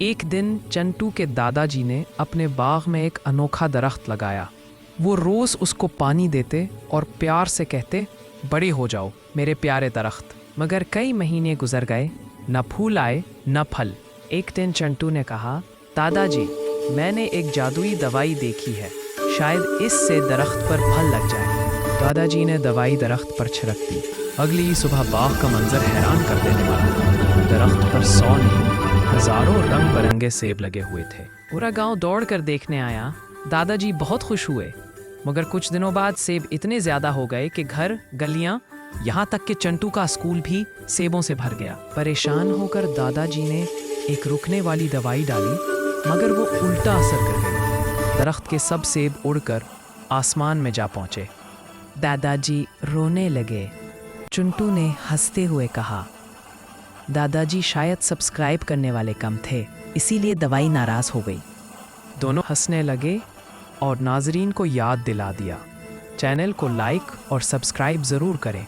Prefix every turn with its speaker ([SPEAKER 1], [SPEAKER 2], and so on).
[SPEAKER 1] ایک دن چنٹو کے دادا جی نے اپنے باغ میں ایک انوکھا درخت لگایا۔ وہ روز اس کو پانی دیتے اور پیار سے کہتے، بڑے ہو جاؤ میرے پیارے درخت۔ مگر کئی مہینے گزر گئے، نہ پھول آئے نہ پھل۔ ایک دن چنٹو نے کہا، دادا جی میں نے ایک جادوئی دوائی دیکھی ہے، شاید اس سے درخت پر پھل لگ جائے۔ دادا جی نے دوائی درخت پر چھڑک دی۔ اگلی صبح باغ کا منظر حیران کر دینے والا۔ درخت پر 100 نہیں، ہزاروں رنگ برنگے سیب لگے ہوئے تھے۔ پورا گاؤں دوڑ کر دیکھنے آیا۔ دادا جی بہت خوش ہوئے، مگر کچھ دنوں بعد سیب اتنے زیادہ ہو گئے کہ گھر، گلیاں، یہاں تک کہ چنٹو کا اسکول بھی سیبوں سے بھر گیا۔ پریشان ہو کر دادا جی نے ایک رکنے والی دوائی ڈالی، مگر وہ الٹا اثر کر گئی۔ درخت کے سب سیب اڑ کر آسمان میں جا پہنچے۔ دادا جی رونے لگے۔ چنٹو نے ہنستے ہوئے کہا، دادا جی شاید سبسکرائب کرنے والے کم تھے، اسی لیے دوائی ناراض ہو گئی۔ دونوں ہنسنے لگے اور ناظرین کو یاد دلا دیا، چینل کو لائک اور سبسکرائب ضرور کریں۔